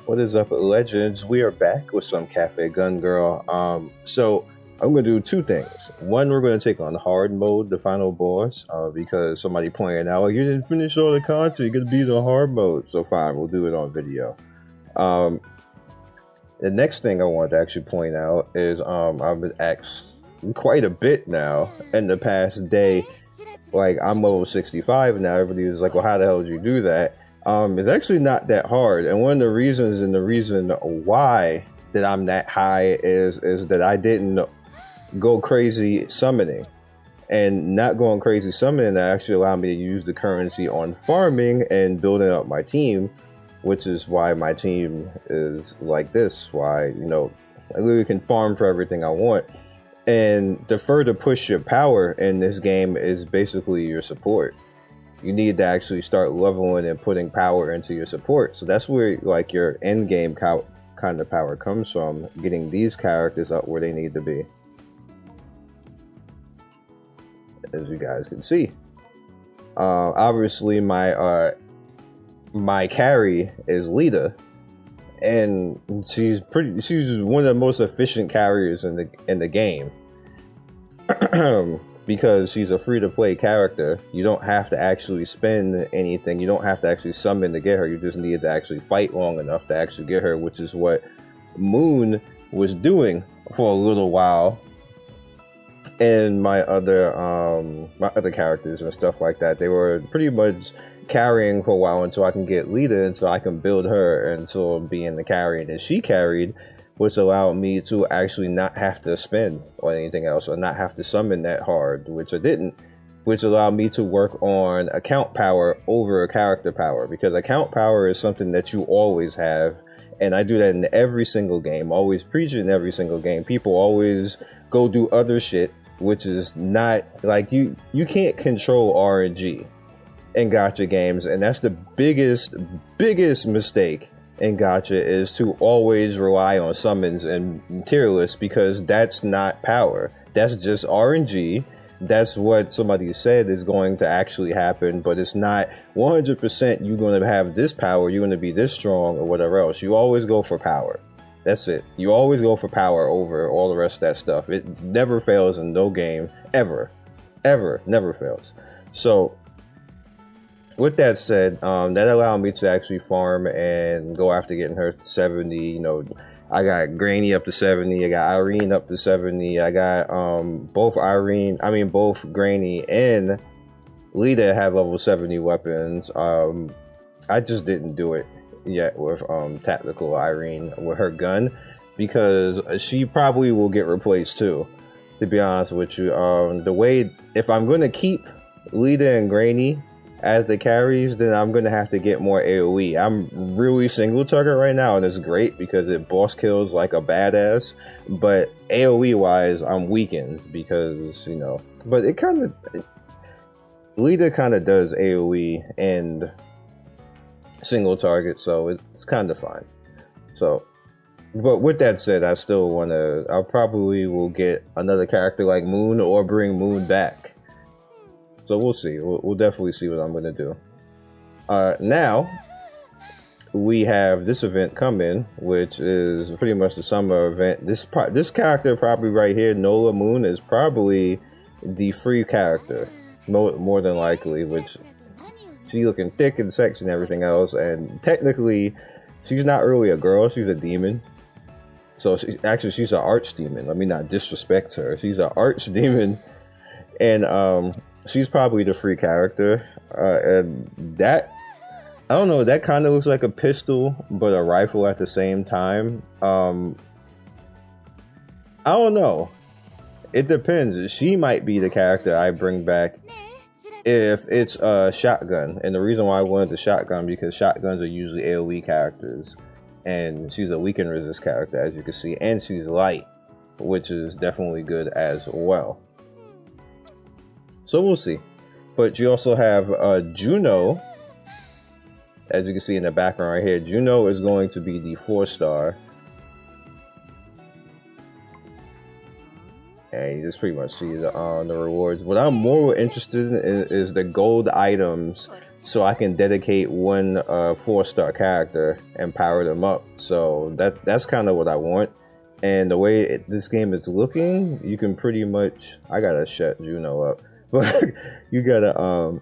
What is up, legends? We are back with some Cafe Gun Girl. So I'm gonna do two things. One, we're gonna take on hard mode, the final boss, because somebody pointed out, like, you didn't finish all the content, you're gonna be the hard mode. So fine, we'll do it on video. The next thing I want to actually point out is I've been asked quite a bit now in the past day. Like, I'm level 65 now. Everybody was like, well, how the hell did you do that? It's actually not that hard, and one of the reasons, and the reason why that I'm that high is that I didn't go crazy summoning, and not going crazy summoning that actually allowed me to use the currency on farming and building up my team, which is why my team is like this. Why, you know, I literally can farm for everything I want, and the further push your power in this game is basically your support. You need to actually start leveling and putting power into your support. So that's where, like, your end game kind of power comes from, getting these characters up where they need to be. As you guys can see, obviously my carry is Lita, and she's one of the most efficient carriers in the game. Because she's a free-to-play character. You don't have to actually spend anything. You don't have to actually summon to get her. You just need to actually fight long enough to actually get her, which is what Moon was doing for a little while. And my other characters and stuff like that, they were pretty much carrying for a while until I can get Lita, and so I can build her until being the carry. And she carried, which allowed me to actually not have to spend on anything else, or not have to summon that hard, which I didn't, which allowed me to work on account power over character power, because account power is something that you always have, and I do that in every single game, always preach it in every single game. People always go do other shit, which is not, like, you can't control RNG in gacha games, and that's the biggest mistake in gacha, is to always rely on summons and materialists, because that's not power. That's just RNG. That's what somebody said is going to actually happen, but it's not 100% you're going to have this power, you're going to be this strong, or whatever else. You always go for power. That's it. You always go for power over all the rest of that stuff. It never fails in no game, ever. Ever. Never fails. So with that said, that allowed me to actually farm and go after getting her to 70. You know, I got Granny up to 70. I got Irene up to 70. I got both Granny and Lita have level 70 weapons. I just didn't do it yet with tactical Irene with her gun, because she probably will get replaced too, to be honest with you. If I'm going to keep Lita and Granny as the carries, then I'm gonna have to get more AoE. I'm really single target right now, and it's great because it boss kills like a badass, but AoE wise I'm weakened because, you know, but Lita kind of does AoE and single target, so it's kind of fine. So, but with that said, I probably will get another character like Moon, or bring Moon back. So we'll see. We'll definitely see what I'm going to do. Now, we have this event coming, which is pretty much the summer event. This character probably right here, Nola Moon, is probably the free character, more than likely, which she's looking thick and sexy and everything else. And technically, she's not really a girl. She's a demon. So she's an archdemon. Let me not disrespect her. She's an archdemon. And she's probably the free character, and that, I don't know, that kind of looks like a pistol but a rifle at the same time. I don't know, it depends. She might be the character I bring back if it's a shotgun, and the reason why I wanted the shotgun, because shotguns are usually AoE characters, and she's a weaken resist character, as you can see, and she's light, which is definitely good as well. So we'll see. But you also have Juno, as you can see in the background right here. Juno is going to be the 4-star. And you just pretty much see the rewards. What I'm more interested in is the gold items so I can dedicate one 4-star character and power them up. So that's kind of what I want. And the way this game is looking, you can pretty much, I gotta shut Juno up, but you gotta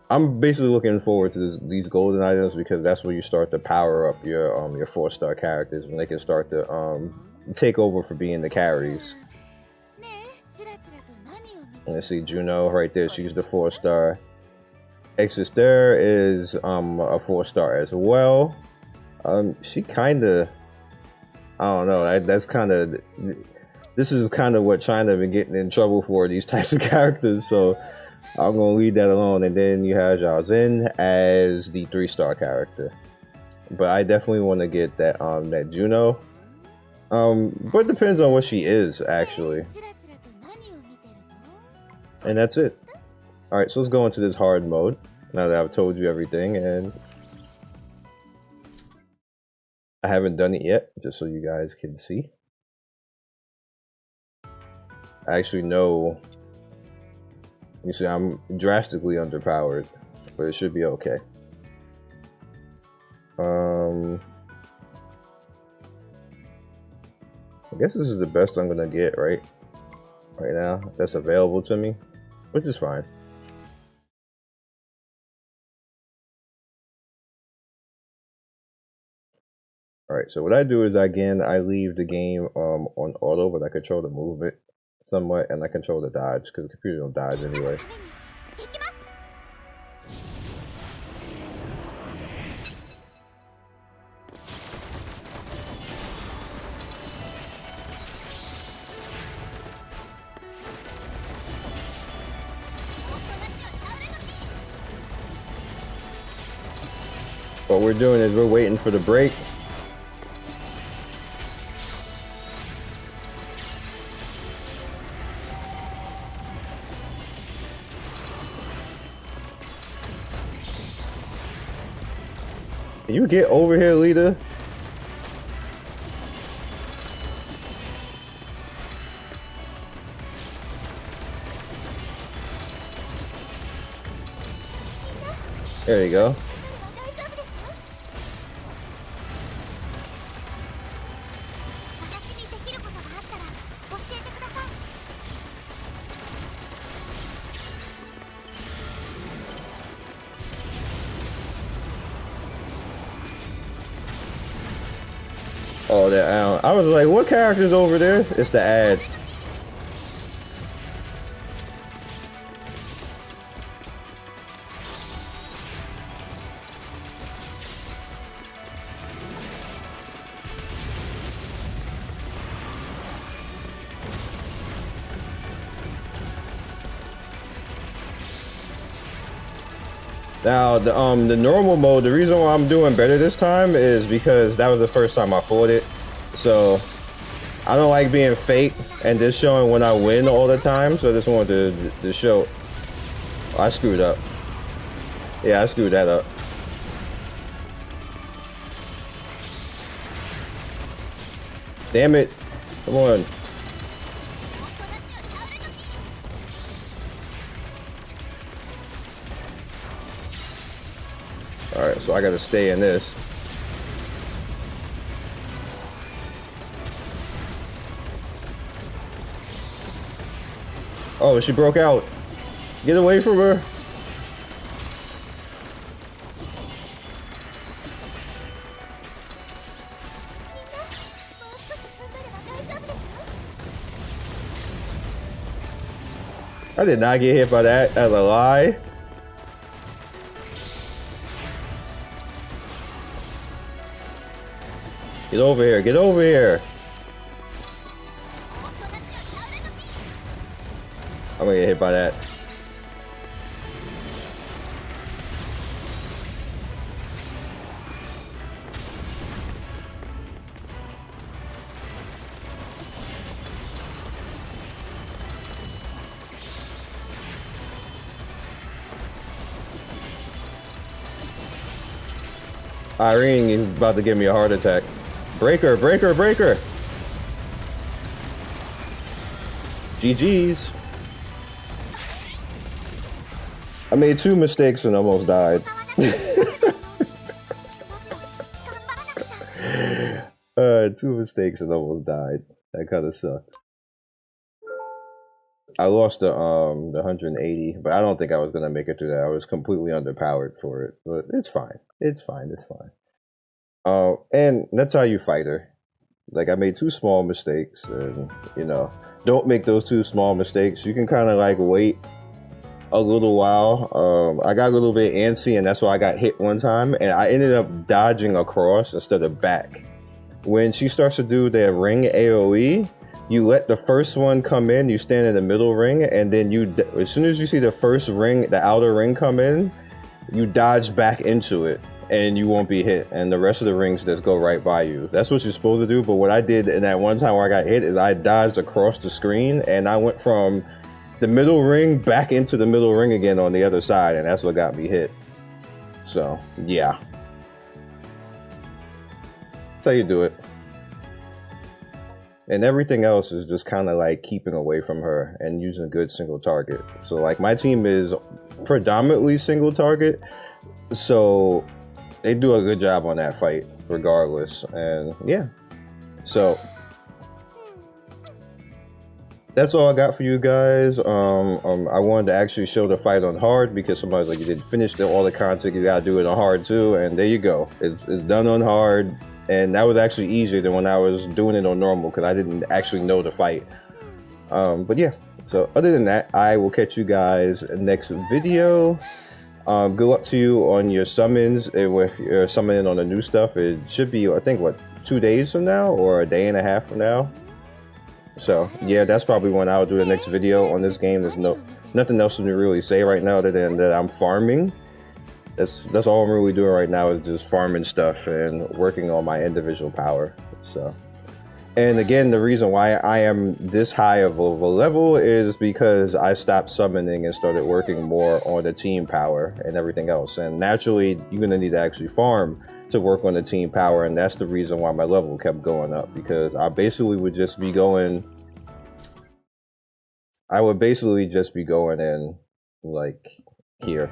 I'm basically looking forward to these golden items, because that's where you start to power up your 4-star characters, when they can start to take over for being the carries. Let's see, Juno right there, she's the 4-star. Exister is a 4-star as well. She kind of, I don't know, that's kind of, this is kind of what China been getting in trouble for, these types of characters, so I'm gonna leave that alone. And then you have Zhao Zhen as the 3-star character, but I definitely want to get that that Juno. But it depends on what she is actually. And that's it. All right, so let's go into this hard mode now that I've told you everything, and I haven't done it yet, just so you guys can see. I actually know. You see, I'm drastically underpowered, but it should be okay. I guess this is the best I'm gonna get right now. That's available to me, which is fine. All right, so what I do is I leave the game on auto, but I control the movement somewhat, and I control the dodge, because the computer don't dodge anyway. What we're doing is we're waiting for the break. Can you get over here, Lita? There you go. Oh, that I was like, what character's over there? It's the ad. Now, the normal mode, the reason why I'm doing better this time is because that was the first time I fought it. So, I don't like being fake and just showing when I win all the time. So I just wanted to show. Oh, I screwed up. Yeah, I screwed that up. Damn it. Come on. Alright, so I gotta stay in this. Oh, she broke out. Get away from her. I did not get hit by that as a lie. Get over here, get over here. I'm gonna get hit by that. Irene is about to give me a heart attack. Breaker, breaker, breaker. GG's. I made 2 mistakes and almost died. 2 mistakes and almost died. That kind of sucked. I lost the 180, but I don't think I was gonna make it through that. I was completely underpowered for it, but it's fine. It's fine. It's fine. And that's how you fight her. Like, I made 2 small mistakes, and you know, don't make those 2 small mistakes. You can kind of like wait a little while. I got a little bit antsy, and that's why I got hit one time, and I ended up dodging across instead of back. When she starts to do the ring AoE, you let the first one come in, you stand in the middle ring, and then as soon as you see the first ring, the outer ring come in, you dodge back into it, and you won't be hit, and the rest of the rings just go right by you. That's what you're supposed to do, but what I did in that one time where I got hit is I dodged across the screen, and I went from the middle ring back into the middle ring again on the other side, and that's what got me hit. So, yeah. That's how you do it. And everything else is just kind of like keeping away from her and using a good single target. So like my team is predominantly single target, so they do a good job on that fight regardless. And yeah, so that's all I got for you guys. I wanted to actually show the fight on hard because somebody's like, you didn't finish all the content, you gotta do it on hard too. And there you go, it's done on hard. And that was actually easier than when I was doing it on normal because I didn't actually know the fight. But yeah, so other than that, I will catch you guys next video. Good luck to you on your summons. If you're summoning on the new stuff, it should be, I think, what, 2 days from now or a day and a half from now. So yeah, that's probably when I'll do the next video on this game. There's nothing else to really say right now other than that I'm farming. That's all I'm really doing right now is just farming stuff and working on my individual power. So, and again, the reason why I am this high of a level is because I stopped summoning and started working more on the team power and everything else. And naturally, you're gonna need to actually farm to work on the team power, and that's the reason why my level kept going up, because I basically would just be going. I would basically just be going in like here.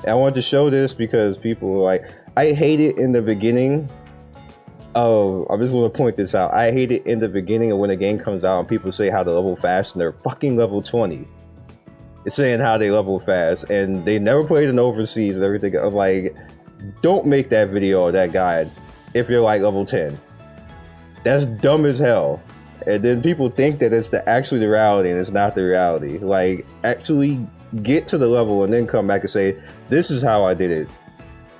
I wanted to show this because people were like, I hate it in the beginning of, I just want to point this out. I hate it in the beginning of when a game comes out and people say how to level fast and they're fucking level 20. It's saying how they level fast and they never played in overseas and everything. I'm like, don't make that video or that guide if you're like level 10. That's dumb as hell. And then people think that it's actually the reality, and it's not the reality. Like, actually get to the level and then come back and say, this is how I did it.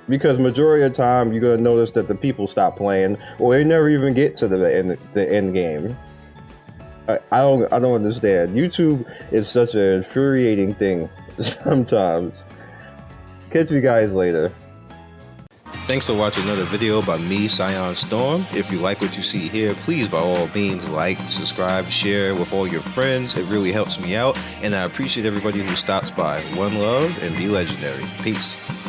Because majority of the time, you're going to notice that the people stop playing, or they never even get to the end game. I don't understand. YouTube is such an infuriating thing sometimes. Catch you guys later. Thanks for watching another video by me, Scion Storm. If you like what you see here, please by all means like, subscribe, share with all your friends. It really helps me out, and I appreciate everybody who stops by. One love and be legendary. Peace.